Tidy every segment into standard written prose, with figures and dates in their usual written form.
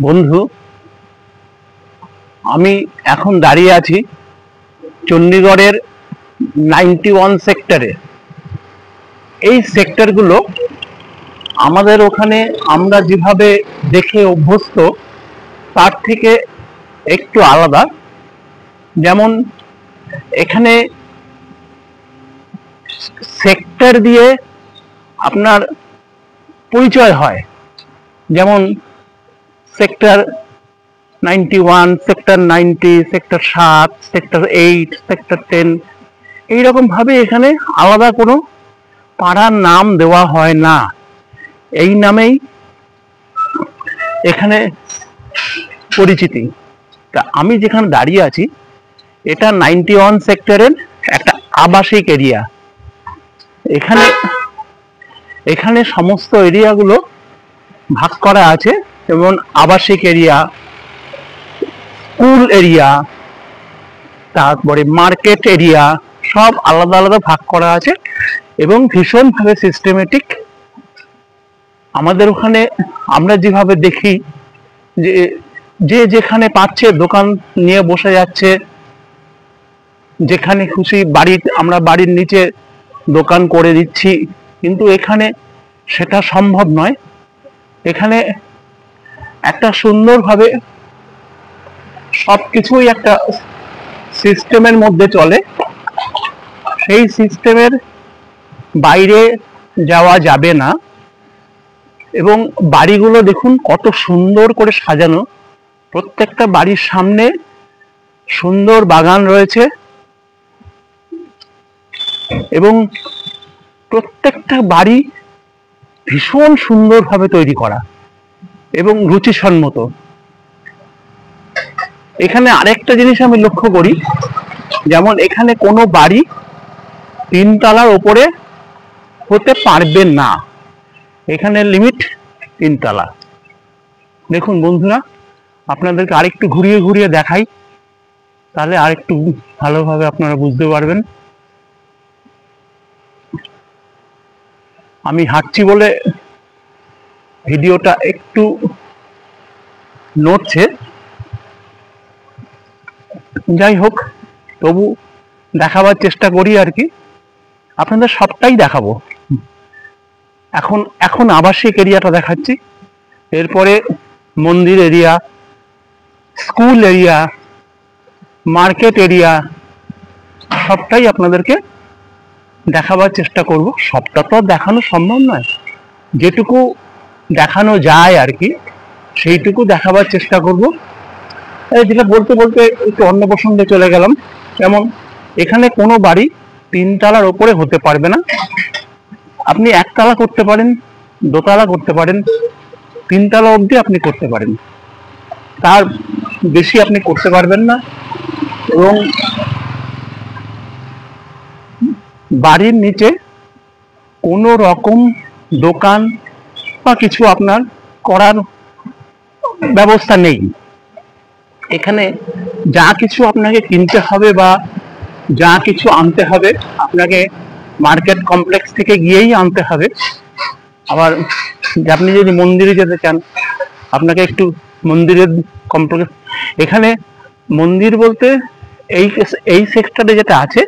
বন্ধু, আমি এখন দাঁড়িয়ে আছি চণ্ডীগড়ের 91 সেক্টরে। এই সেক্টরগুলো আমাদের ওখানে আমরা যেভাবে দেখে অভ্যস্ত তার থেকে একটু আলাদা। যেমন এখানে সেক্টর দিয়ে আপনার পরিচয় হয়, যেমন sector 91, sector 90, sector 7, sector 8, sector 10, এইরকম ভাবে এখানে আলাদা কোনো পাড়ার নাম দেওয়া হয় না। এই নামেই এখানে পরিচিতি। তা আমি যেখানে দাঁড়িয়ে আছি এটা 91 সেক্টরের একটা আবাসিক এরিয়া। এখানে এখানে সমস্ত এরিয়াগুলো ভাগ করা আছে, যেমন আবাসিক এরিয়া, স্কুল এরিয়া, তারপরে মার্কেট এরিয়া, সব আলাদা আলাদা ভাগ করা আছে এবং ভীষণভাবে সিস্টেমেটিক। আমাদের ওখানে আমরা যেভাবে দেখি যে যে যেখানে পাচ্ছে দোকান নিয়ে বসে যাচ্ছে, যেখানে খুশি আমরা বাড়ির নিচে দোকান করে দিচ্ছি, কিন্তু এখানে সেটা সম্ভব নয়। এখানে একটা সুন্দরভাবে সবকিছুই একটা সিস্টেমের মধ্যে চলে। সেই সিস্টেমের বাইরে যাওয়া যাবে না। এবং বাড়িগুলো দেখুন কত সুন্দর করে সাজানো। প্রত্যেকটা বাড়ির সামনে সুন্দর বাগান রয়েছে এবং প্রত্যেকটা বাড়ি ভীষণ সুন্দরভাবে তৈরি করা এবং রুচিসম্মত। এখানে আরেকটা জিনিস আমি লক্ষ্য করি, যেমন এখানে কোনো বাড়ি 3 তলার ওপরে হতে পারবে না। এখানে লিমিট 3 তলা। দেখুন বন্ধুরা, আপনাদেরকে আরেকটু ঘুরিয়ে ঘুরিয়ে দেখাই, তাহলে আরেকটু ভালোভাবে আপনারা বুঝতে পারবেন। আমি হাঁটছি বলে ভিডিওটা একটু নড়ছে, যাই হোক তবু দেখাবার চেষ্টা করি আর কি। আপনাদের সবটাই দেখাবো। এখন আবাসিক এরিয়াটা দেখাচ্ছি, এরপরে মন্দির area, school area, market area, সবটাই আপনাদেরকে দেখাবার চেষ্টা করব। সবটা তো দেখানো সম্ভব নয়, যেটুকু দেখানো যায় আর কি সেইটুকু দেখাবার চেষ্টা করব। যেটা বলতে বলতে একটু অন্য প্রসঙ্গে চলে গেলাম। যেমন এখানে কোনো বাড়ি 3 তলার ওপরে হতে পারবে না। আপনি 1 তলা করতে পারেন, 2 তলা করতে পারেন, 3 তলা অবধি আপনি করতে পারেন, তার বেশি আপনি করতে পারবেন না। এবং বাড়ির নিচে কোনো রকম দোকান বা কিছু আপনার করার ব্যবস্থা নেই। এখানে যা কিছু আপনাকে কিনতে হবে বা যা কিছু আনতে হবে আপনাকে মার্কেট কমপ্লেক্স থেকে গিয়েই আনতে হবে। আবার আপনি যদি মন্দিরে যেতে চান, আপনাকে একটু মন্দিরের কমপ্লেক্স। এখানে মন্দির বলতে এই সেক্টরে যেটা আছে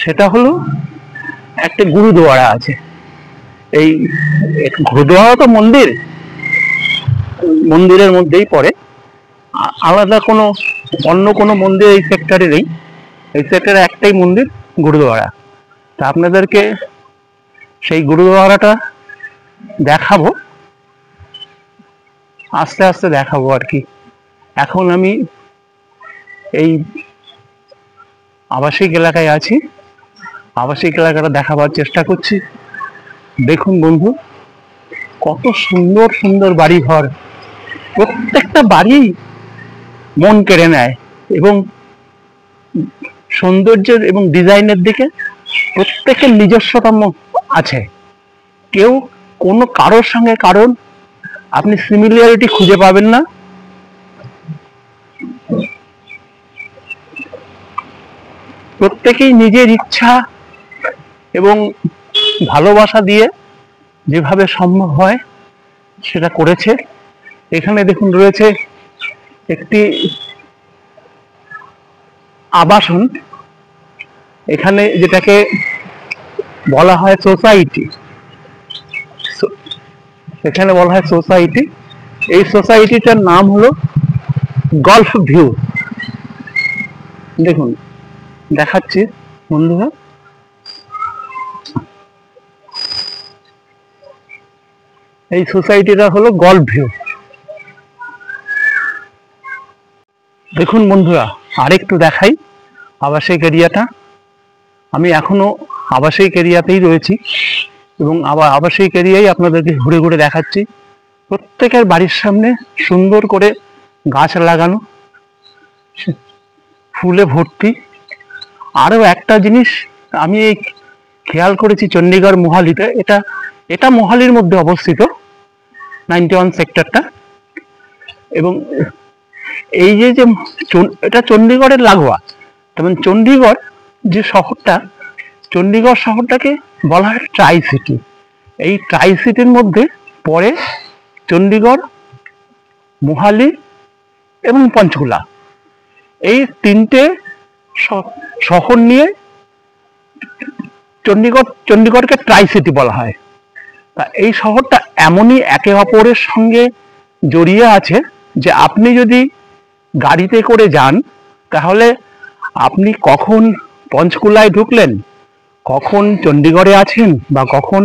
সেটা হলো একটা গুরুদুয়ারা আছে। এই গুরুদুয়ারা তো মন্দিরের মধ্যেই পড়ে। আলাদা অন্য কোনো মন্দির এই সেক্টরে নেই। এই সেক্টরে একটাই মন্দির, গুরুদুয়ারা। তা আপনাদেরকে সেই গুরুদুয়ারাটা দেখাবো, আস্তে আস্তে দেখাবো আর কি। এখন আমি এই আবাসিক এলাকায় আছি, আবাসিক এলাকাটা দেখাবার চেষ্টা করছি। দেখুন বন্ধু, কত সুন্দর সুন্দর বাড়ি ঘর। প্রত্যেকটা বাড়ি মন কেড়ে নেয় এবং সৌন্দর্যের এবং ডিজাইনের দিকে প্রত্যেকের নিজস্বতা আছে। কেউ কারোর সঙ্গে কারণ আপনি সিমিলারিটি খুঁজে পাবেন না। প্রত্যেকেই নিজের ইচ্ছা এবং ভালোবাসা দিয়ে যেভাবে সম্ভব হয় সেটা করেছে এখানে দেখুন রয়েছে একটি আবাসন, এখানে যেটাকে বলা হয় সোসাইটি, এখানে বলা হয় সোসাইটি। এই সোসাইটিটার নাম হলো গল্ফ ভিউ। দেখুন দেখাচ্ছি বন্ধুরা, এই সোসাইটিটা হলো গল্ফ ভিউ। দেখুন বন্ধুরা, আরেকটু দেখাই আবাসিক এরিয়াটা। আমি এখনো আবাসিক এরিয়াতেই রয়েছি এবং আবার আবাসিক এরিয়ায় আপনাদেরকে ঘুরে ঘুরে দেখাচ্ছি। প্রত্যেকের বাড়ির সামনে সুন্দর করে গাছ লাগানো, ফুলে ভর্তি। আরও একটা জিনিস আমি খেয়াল করেছি চণ্ডীগড় মোহালিতে, এটা মোহালির মধ্যে অবস্থিত 91 সেক্টরটা, এবং এই যে এটা চণ্ডীগড়ের লাগোয়া। তেমন চণ্ডীগড় যে শহরটা, চণ্ডীগড় শহরটাকে বলা হয় ট্রাই সিটি। এই ট্রাই সিটির মধ্যে পড়ে চণ্ডীগড়, মোহালি এবং পঞ্চকুলা। এই তিনটে শহর নিয়ে চণ্ডীগড়কে ট্রাই সিটি বলা হয়। তা এই শহরটা এমনই একে অপরের সঙ্গে জড়িয়ে আছে যে আপনি যদি গাড়িতে করে যান তাহলে আপনি কখন পঞ্চকুলায় ঢুকলেন, কখন চণ্ডীগড়ে আছেন বা কখন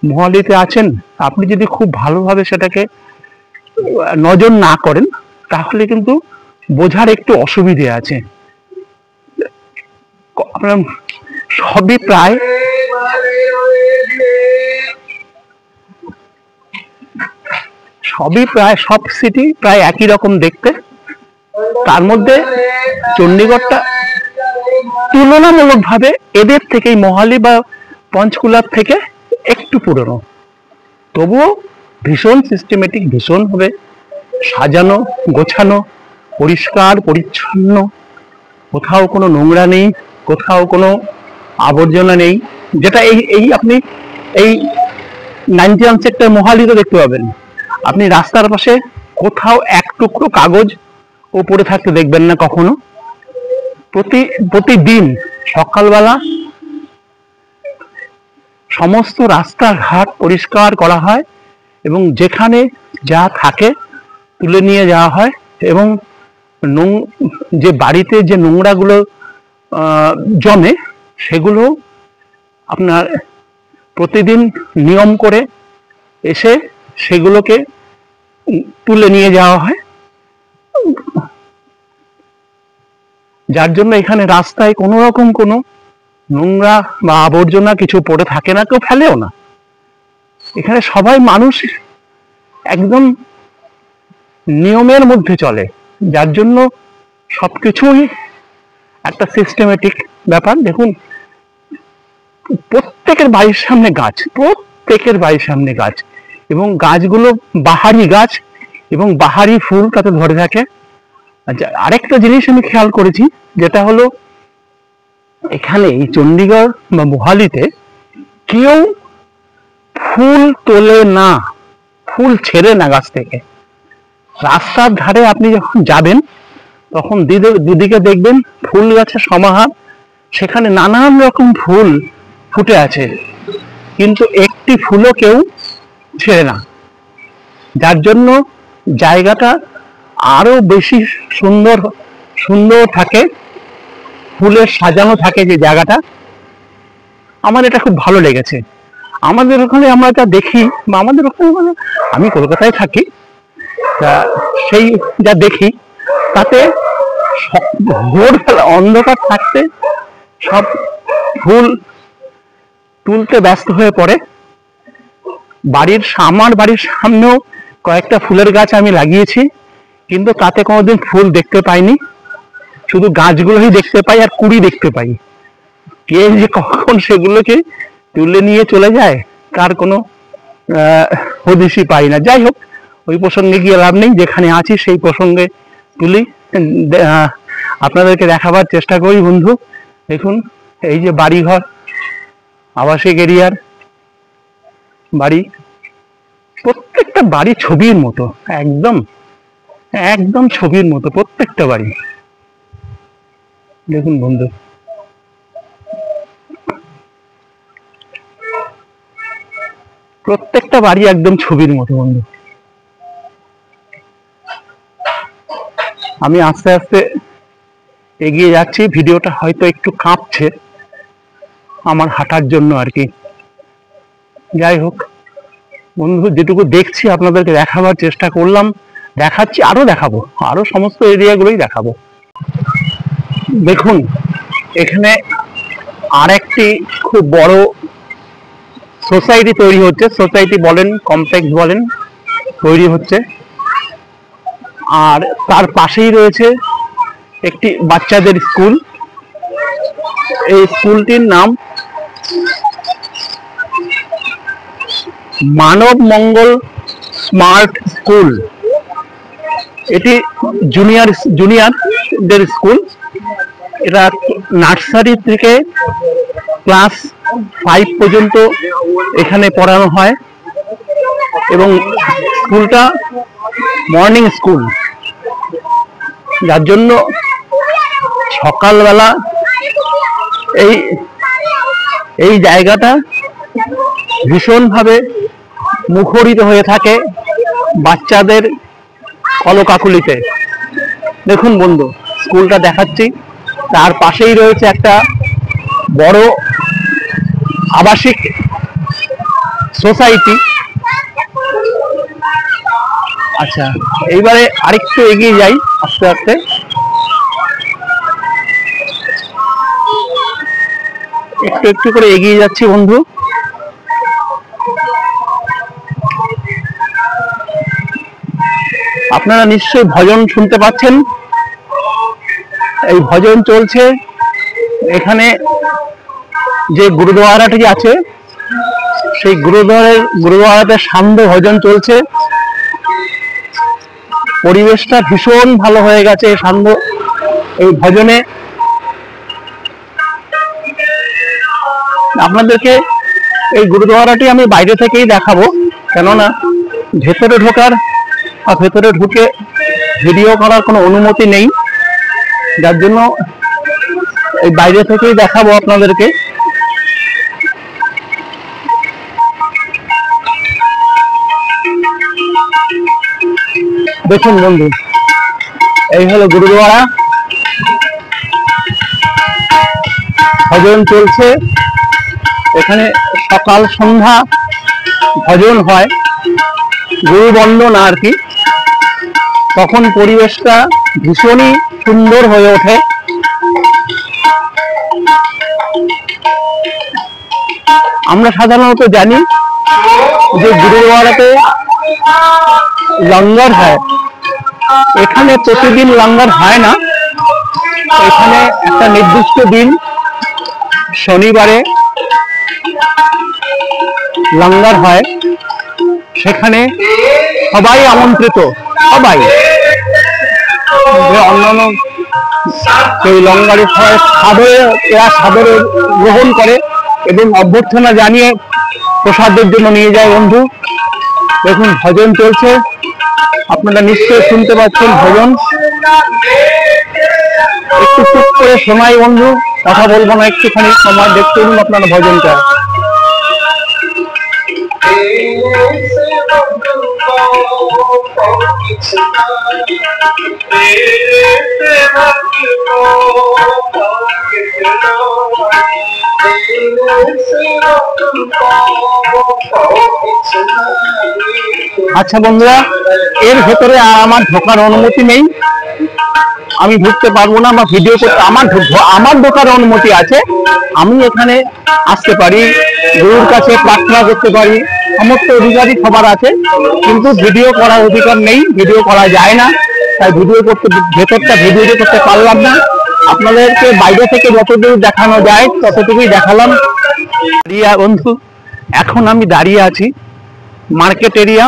মোহালিতে আছেন, আপনি যদি খুব ভালোভাবে সেটাকে নজর না করেন তাহলে কিন্তু বোঝার একটু অসুবিধে আছে। আপনার সবই প্রায় সব সিটি প্রায় একই রকম দেখতে। তার মধ্যে চণ্ডীগড়টা তুলনামূলকভাবে এদের থেকে, মোহালি বা পঞ্চকুলার থেকে একটু পুরনো, তবুও ভীষণ সিস্টেমেটিক, ভীষণভাবে সাজানো গোছানো, পরিষ্কার পরিচ্ছন্ন, কোথাও কোনো নোংরা নেই, কোথাও কোনো আবর্জনা নেই। যেটা এই আপনি এই 91 সেক্টর মোহালিতে দেখতে পাবেন। আপনি রাস্তার পাশে কোথাও এক টুকরো কাগজ ও পড়ে থাকতে দেখবেন না কখনো। প্রতিদিন সকালবেলা সমস্ত রাস্তাঘাট পরিষ্কার করা হয় এবং যেখানে যা থাকে তুলে নিয়ে যাওয়া হয়, এবং যে বাড়িতে যে নোংরাগুলো জমে সেগুলো আপনার প্রতিদিন নিয়ম করে এসে সেগুলোকে তুলে নিয়ে যাওয়া হয়। যার জন্য এখানে রাস্তায় কোনো রকম কোনো নোংরা বা আবর্জনা কিছু পড়ে থাকে না, কেউ ফেলেও না। এখানে সবাই মানুষ একদম নিয়মের মধ্যে চলে, যার জন্য সবকিছুই একটা সিস্টেমেটিক ব্যাপার। দেখুন প্রত্যেকের বাড়ির সামনে গাছ, এবং গাছগুলো বাহারি গাছ এবং বাহারি ফুল তাতে ধরে থাকে। আচ্ছা, আরেকটা জিনিস আমি খেয়াল করেছি, যেটা হলো এখানে এই চণ্ডীগড় বা মোহালিতে কেউ ফুল তোলে না, ফুল ছেড়ে না গাছ থেকে। রাস্তার ধারে আপনি যখন যাবেন তখন দুদিকে দেখবেন ফুল গাছের সমাহার, সেখানে নানান রকম ফুল ফুটে আছে, কিন্তু একটি ফুলও কেউ ছেড়ে না। যার জন্য জায়গাটা আরো বেশি সুন্দর থাকে, ফুলের সাজানো থাকে যে জায়গাটা। আমার এটা খুব ভালো লেগেছে। আমাদের ওখানে আমরা যা দেখি, বা আমাদের ওখানে মানে আমি কলকাতায় থাকি, সেই যা দেখি তাতে ভোরবেলা অন্ধকার থাকতে সব ফুল তুলতে ব্যস্ত হয়ে পড়ে। আমার বাড়ির সামনেও কয়েকটা ফুলের গাছ আমি লাগিয়েছি, কিন্তু তাতে কোনোদিন ফুল দেখতে পাইনি, শুধু গাছগুলোই দেখতে পাই আর কুড়ি দেখতে পাই। কে যে কখন সেগুলোকে তুলে নিয়ে চলে যায় তার কোনো হদিশই পাই না। যাই হোক, ওই প্রসঙ্গে গিয়ে লাভ নেই, যেখানে আছি সেই প্রসঙ্গে তুলি, আপনাদেরকে দেখাবার চেষ্টা করি। বন্ধু দেখুন, এই যে বাড়িঘর, আবাসিক এরিয়ার বাড়ি, প্রত্যেকটা বাড়ি ছবির মতো, একদম একদম ছবির মতো প্রত্যেকটা বাড়ি। দেখুন বন্ধু, প্রত্যেকটা বাড়ি একদম ছবির মতো বন্ধু। আমি আস্তে আস্তে এগিয়ে যাচ্ছি, ভিডিওটা হয়তো একটু কাঁপছে আমার হাঁটার জন্য আর কি। যাই হোক বন্ধু, যেটুকু দেখছি আপনাদেরকে দেখাবার চেষ্টা করলাম, দেখাচ্ছি, আরো দেখাবো, আরো সমস্ত এরিয়াগুলোই দেখাবো। দেখুন এখানে আর একটি খুব বড় সোসাইটি তৈরি হচ্ছে, সোসাইটি বলেন কমপ্লেক্স বলেন, তৈরি হচ্ছে। আর তার পাশেই রয়েছে একটি বাচ্চাদের স্কুল। এই স্কুলটির নাম মানব মঙ্গল স্মার্ট স্কুল। এটি জুনিয়রদের স্কুল। এটা নার্সারি থেকে ক্লাস 5 পর্যন্ত এখানে পড়ানো হয় এবং স্কুলটা মর্নিং স্কুল, যার জন্য সকালবেলা এই জায়গাটা ভীষণভাবে মুখরিত হয়ে থাকে বাচ্চাদের কলকাকুলিতে। দেখুন বন্ধু, স্কুলটা দেখাচ্ছি, তার পাশেই রয়েছে একটা বড় আবাসিক সোসাইটি। আচ্ছা, এইবারে আরেকটু এগিয়ে যাই আস্তে আস্তে। একটু একটু করে এগিয়ে যাচ্ছি বন্ধু। আপনারা নিশ্চয়ই ভজন শুনতে পাচ্ছেন, এই ভজন চলছে। এখানে যে গুরুদুয়ারাটি আছে, সেই গুরুদুয়ারাতে সান্ধ্য ভজন চলছে। পরিবেশটা ভীষণ ভালো হয়ে গেছে সান্ধ্য এই ভজনে। আপনাদেরকে এই গুরুদুয়ারাটি আমি বাইরে থেকেই দেখাবো, কেননা ভেতরে ঢোকার বা ভেতরে ঢুকে ভিডিও করার কোনো অনুমতি নেই, যার জন্য এই বাইরে থেকেই দেখাবো আপনাদেরকে। দেখুন বন্ধু, এই হলো গুরুদুয়ারা, ভজন চলছে এখানে। সকাল সন্ধ্যা ভজন হয়, গুরু বন্দনা আর কি। তখন পরিবেশটা ভীষণই সুন্দর হয়ে ওঠে। আমরা সাধারণত জানি যে গুরুদুয়ারাতে লঙ্গর হয়, এখানে প্রতিদিন লঙ্গর হয় না। এখানে একটা নির্দিষ্ট দিন শনিবারে লঙ্গর হয়, সেখানে সবাই আমন্ত্রিত, সবাই অন্যান্য সেই লঙ্গরের সাদরে গ্রহণ করে এবং অভ্যর্থনা জানিয়ে প্রসাদের জন্য নিয়ে যায় বন্ধু। দেখুন ভজন চলছে, আপনারা নিশ্চয়ই শুনতে পাচ্ছেন ভজন। একটু চুপ করে শোনাই বন্ধু, কথা বলবো না, একটুখানি সময় দেখতে দিন আপনারা ভজনটা। আচ্ছা বন্ধুরা, এর ভেতরে আমার ঢোকার অনুমতি নেই, আমি ঢুকতে পারবো না, আমার ভিডিও করতে আমার ঢোকার অনুমতি আছে। আমি এখানে আসতে পারি, গুরুর কাছে প্রার্থনা করতে পারি, সমস্ত অধিকারই সবার আছে, কিন্তু ভিডিও করার অধিকার নেই, ভিডিও করা যায় না। তাই ভেতরটা ভিডিও করতে পারলাম না। আপনাদেরকে বাইরে থেকে যতদূর দেখানো যায় ততটুকুই দেখালাম। বন্ধু, এখন আমি দাঁড়িয়ে আছি মার্কেট এরিয়া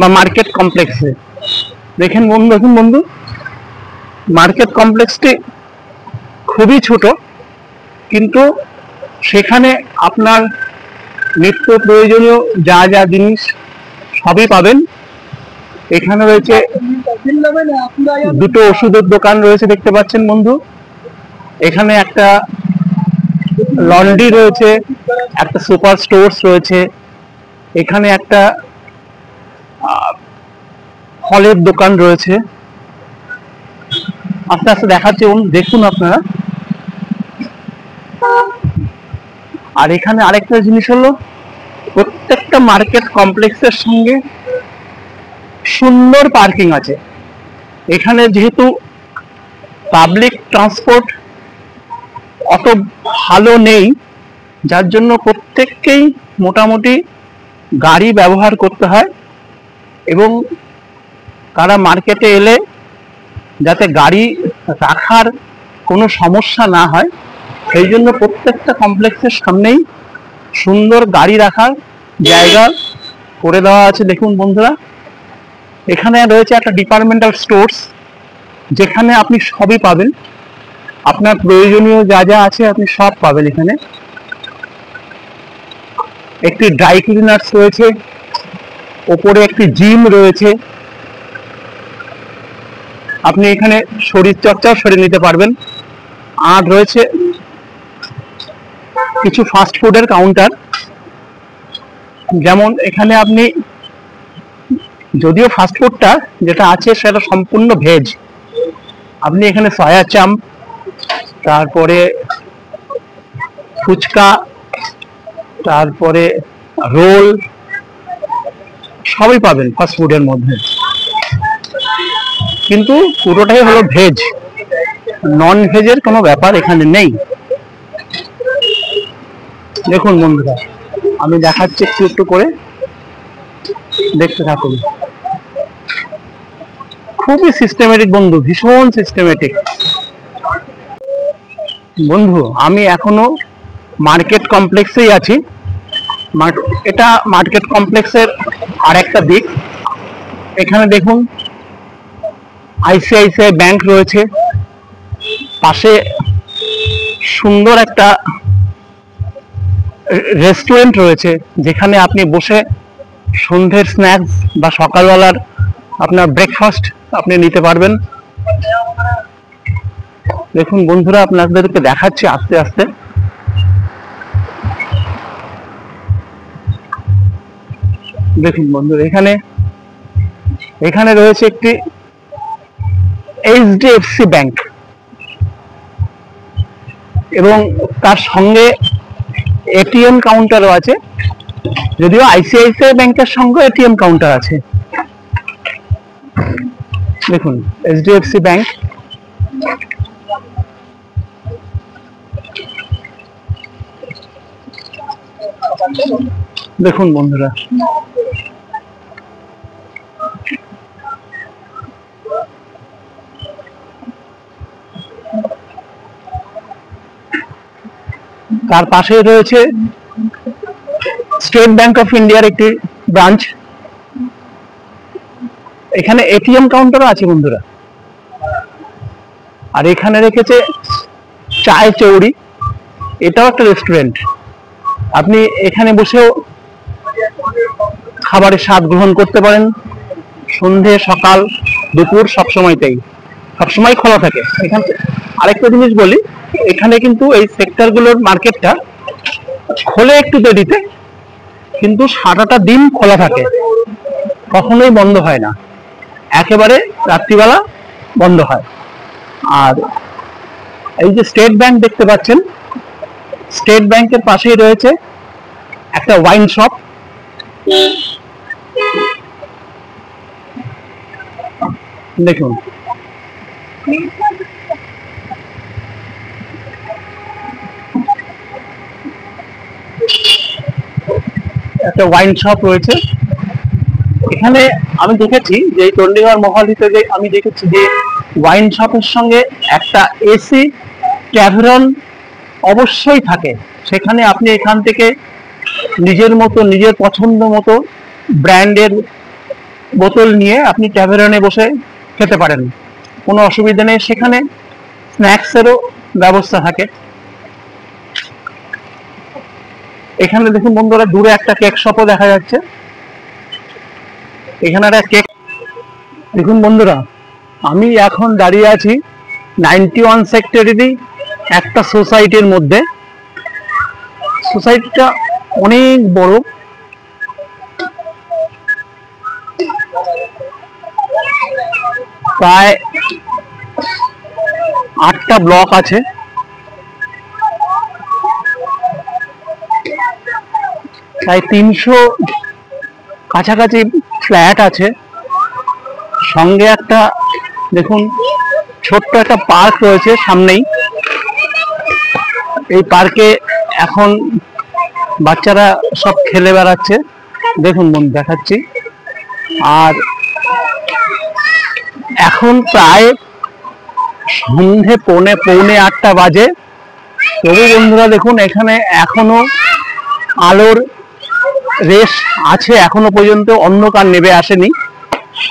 বা মার্কেট কমপ্লেক্সে। দেখুন বন্ধু, মার্কেট কমপ্লেক্সটি খুবই ছোট, কিন্তু সেখানে আপনার নিত্য প্রয়োজনীয় যা যা জিনিস সবই পাবেন। এখানে রয়েছে দুটো ওষুধের দোকান রয়েছে দেখতে পাচ্ছেন বন্ধু। এখানে একটা লন্ড্রি রয়েছে, একটা সুপার স্টোরস রয়েছে, এখানে একটা ফলের দোকান রয়েছে। আস্তে আস্তে দেখাচ্ছি, দেখুন আপনারা। আর এখানে আরেকটা জিনিস হলো, প্রত্যেকটা মার্কেট কমপ্লেক্সের সঙ্গে সুন্দর পার্কিং আছে। এখানে যেহেতু পাবলিক ট্রান্সপোর্ট অত ভালো নেই, যার জন্য প্রত্যেককেই মোটামুটি গাড়ি ব্যবহার করতে হয়, এবং তারা মার্কেটে এলে যাতে গাড়ি রাখার কোনো সমস্যা না হয়, সেই জন্য প্রত্যেকটা কমপ্লেক্সের সামনেই সুন্দর গাড়ি রাখার জায়গা করে দেওয়া আছে। দেখুন বন্ধুরা, এখানে রয়েছে একটা ডিপার্টমেন্টাল স্টোরস, যেখানে আপনি সবই পাবেন, আপনার প্রয়োজনীয় যা যা আছে আপনি সব পাবেন এখানে। একটি ড্রাই ক্লিনার্স রয়েছে, ওপরে একটি জিম রয়েছে, আপনি এখানে শরীর চর্চাও সেরে নিতে পারবেন। আর রয়েছে কিছু ফাস্ট ফুডের কাউন্টার, যেমন এখানে আপনি, যদিও ফাস্ট ফুডটা যেটা আছে সেটা সম্পূর্ণ ভেজ, আপনি এখানে সয়া চাম্প, তারপরে ফুচকা, তারপরে রোল সবই পাবেন ফাস্ট ফুডের মধ্যে, কিন্তু পুরোটাই হলো ভেজ, নন ভেজের কোনো ব্যাপার এখানে নেই। দেখুন বন্ধুরা, আমি দেখাচ্ছি একটু একটু করে, দেখতে থাকুন। খুবই সিস্টেমেটিক বন্ধু, ভীষণ সিস্টেমেটিক বন্ধু। আমি এখনো মার্কেট কমপ্লেক্সেই আছি। এটা মার্কেট কমপ্লেক্সের আর একটা দিক। এখানে দেখুন আইসিআইসিআই ব্যাংক রয়েছে, পাশে সুন্দর একটা রেস্টুরেন্ট রয়েছে, যেখানে আপনি বসে সন্ধ্যের স্ন্যাক্স বা সকালবেলার আপনার ব্রেকফাস্ট আপনি নিতে পারবেন। দেখুন বন্ধুরা, আপনাদেরকে দেখাচ্ছি আস্তে আস্তে। দেখুন বন্ধুরা, এখানে রয়েছে একটি এইচডিএফসি ব্যাংক, এবং তার সঙ্গে এটিএম কাউন্টারও আছে, যদিও আইসিআইসিআই ব্যাংকের সঙ্গে এটিএম কাউন্টার আছে। দেখুন এইচডিএফসি ব্যাংক, দেখুন বন্ধুরা। তার পাশে রয়েছে স্টেট ব্যাংক অফ ইন্ডিয়ার একটি ব্রাঞ্চ। এখানে এটিএম কাউন্টারও আছে বন্ধুরা। আর এখানে রেখেছে চায় চৌরি, এটাও একটা রেস্টুরেন্ট, আপনি এখানে বসেও খাবারের স্বাদ গ্রহণ করতে পারেন। সন্ধে, সকাল, দুপুর সবসময় খোলা থাকে। এখানে আরেকটা জিনিস বলি, এখানে কিন্তু এই সেক্টরগুলোর মার্কেটটা খোলে একটু দেরিতে, কিন্তু সারাটা দিন খোলা থাকে, কখনোই বন্ধ হয় না, একেবারে রাত্রিবেলা বন্ধ হয়। আর এই যে স্টেট ব্যাংক দেখতে পাচ্ছেন, স্টেট ব্যাংকের পাশেই রয়েছে একটা ওয়াইন শপ। দেখুন একটা ওয়াইন শপ রয়েছে এখানে। আমি দেখেছি যে চণ্ডীগড় মহালিতে, যে আমি দেখেছি যে ওয়াইন শপের সঙ্গে একটা এসি ট্যাভেরন অবশ্যই থাকে। সেখানে আপনি এখান থেকে নিজের মতো, নিজের পছন্দ মতো ব্র্যান্ডের বোতল নিয়ে আপনি ট্যাভেরনে বসে খেতে পারেন, কোনো অসুবিধা নেই। সেখানে স্ন্যাক্সেরও ব্যবস্থা থাকে। এখানে দেখুন বন্ধুরা, দূরে একটা কেক শপও দেখা যাচ্ছে। এখানে একটা কেক। দেখুন বন্ধুরা, আমি এখন দাঁড়িয়ে আছি 91 সেক্টরেরই একটা সোসাইটির মধ্যে। সোসাইটিটা অনেক বড়, প্রায় 8টা ব্লক আছে। প্রায় 300 কাছাকাছি ফ্ল্যাট আছে। সঙ্গে একটা দেখুন ছোট্ট একটা পার্ক রয়েছে সামনেই। এই পার্কে এখন বাচ্চারা সব খেলে বেড়াচ্ছে। দেখুন বন্ধু দেখাচ্ছি। আর এখন প্রায় সন্ধে পৌনে 8টা বাজে। তবু বন্ধুরা দেখুন এখানে এখনো আলোর রেশ আছে, এখনো পর্যন্ত অন্ধকার নেমে আসেনি।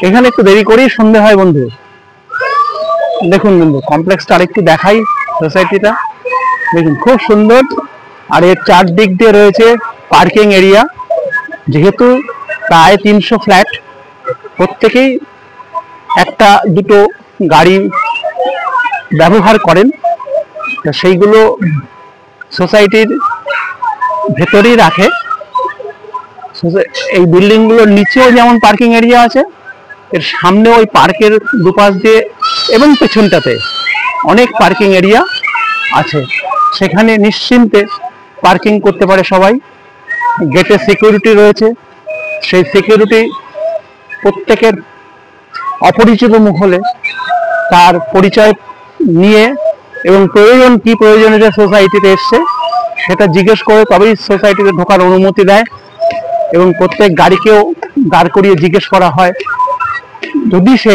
এখানে একটু দেরি করেই সন্ধে হয় বন্ধু। দেখুন বন্ধু কমপ্লেক্সটা আরেকটু দেখাই। সোসাইটিটা দেখুন খুব সুন্দর। আর এর চারদিক দিয়ে রয়েছে পার্কিং এরিয়া। যেহেতু প্রায় 300 ফ্ল্যাট, প্রত্যেকেই একটা দুটো গাড়ি ব্যবহার করেন, তো সেইগুলো সোসাইটির ভেতরেই রাখে। এই বিল্ডিংগুলোর নিচেও যেমন পার্কিং এরিয়া আছে, এর সামনে ওই পার্কের দুপাশ দিয়ে এবং পেছনটাতে অনেক পার্কিং এরিয়া আছে। সেখানে নিশ্চিন্তে পার্কিং করতে পারে সবাই। গেটে সিকিউরিটি রয়েছে, সেই সিকিউরিটি প্রত্যেকের অপরিচিত মুখ হলে তার পরিচয় নিয়ে এবং প্রয়োজন কি প্রয়োজনে যে সোসাইটিতে এসছে সেটা জিজ্ঞেস করে তবেই সোসাইটিতে ঢোকার অনুমতি দেয়। এবং প্রত্যেক গাড়িকেও দাঁড় করিয়ে জিজ্ঞেস করা হয় যদি সে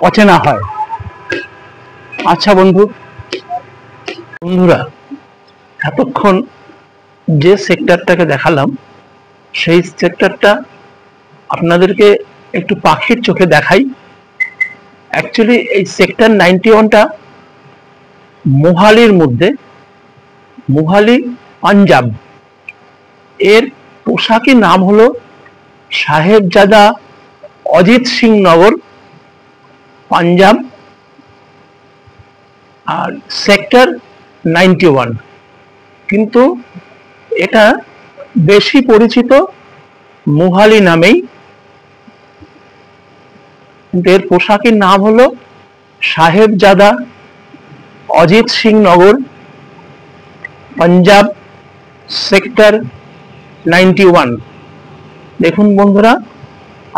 অচেনা হয়। আচ্ছা বন্ধুরা, এতক্ষণ যে সেক্টরটাকে দেখালাম সেই সেক্টরটা আপনাদেরকে একটু পাখির চোখে দেখাই। অ্যাকচুয়ালি এই সেক্টর 91টা মোহালির মধ্যে, মোহালি পাঞ্জাব। এর পোশাকি নাম হলো সাহেবজাদা অজিত সিং নগর, পাঞ্জাব। আর সেক্টর 91, কিন্তু এটা বেশি পরিচিত মোহালি নামেই। কিন্তু এর পোশাকের নাম হলো সাহেবজাদা অজিত সিং নগর, পাঞ্জাব, সেক্টর 91। দেখুন বন্ধুরা,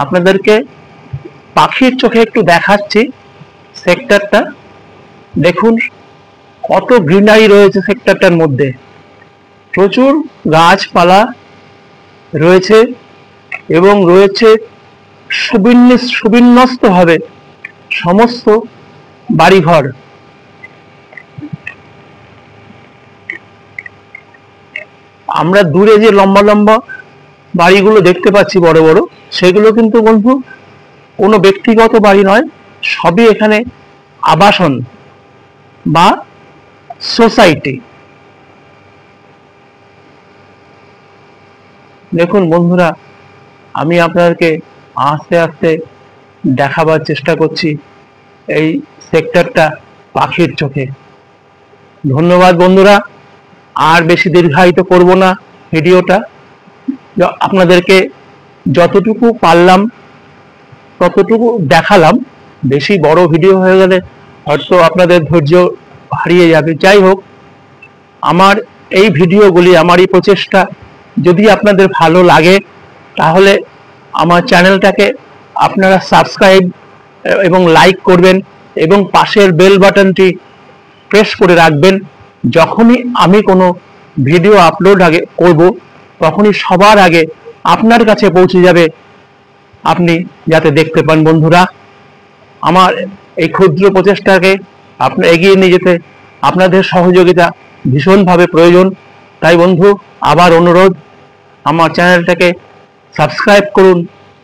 আপনাদেরকে পাখির চোখে একটু দেখাচ্ছি সেক্টরটা। দেখুন কত গ্রিনারি রয়েছে সেক্টরটার মধ্যে, প্রচুর গাছপালা রয়েছে এবং রয়েছে সুবিন্যস্ত ভাবে সমস্ত বাড়িঘর। আমরা দূরে যে লম্বা লম্বা বাড়িগুলো দেখতে পাচ্ছি বড় বড়, সেগুলো কিন্তু বন্ধু কোনো ব্যক্তিগত বাড়ি নয়, সবই এখানে আবাসন বা সোসাইটি। দেখুন বন্ধুরা, আমি আপনাদেরকে আস্তে আস্তে দেখাবার চেষ্টা করছি এই সেক্টরটা পাখির চোখে। ধন্যবাদ বন্ধুরা, আর বেশি দীর্ঘায়িত করব না ভিডিওটা। আপনাদেরকে যতটুকু পারলাম ততটুকু দেখালাম। বেশি বড় ভিডিও হয়ে গেলে হয়তো আপনাদের ধৈর্য হারিয়ে যাবে। যাই হোক, আমার এই ভিডিওগুলি, আমার এই প্রচেষ্টা যদি আপনাদের ভালো লাগে তাহলে আমার চ্যানেলটাকে আপনারা সাবস্ক্রাইব এবং লাইক করবেন এবং পাশের বেল বাটনটি প্রেস করে রাখবেন। যখনই আমি কোনো ভিডিও আপলোড করব তখনই সবার আগে আপনার কাছে পৌঁছে যাবে, আপনি যাতে দেখতে পান। বন্ধুরা, আমার এই ক্ষুদ্র প্রচেষ্টাকে আপনি এগিয়ে নিয়ে যেতে আপনাদের সহযোগিতা ভীষণভাবে প্রয়োজন। তাই বন্ধু, আবার অনুরোধ, আমার চ্যানেলটাকে সাবস্ক্রাইব করুন,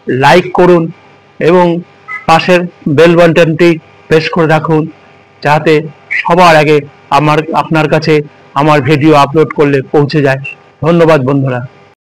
লাইক করুন এবং পাশের বেল বাটনটি প্রেস করে রাখুন, যাতে সবার আগে আপনার কাছে আমার ভিডিও আপলোড করলে পৌঁছে যায়। ধন্যবাদ বন্ধুরা।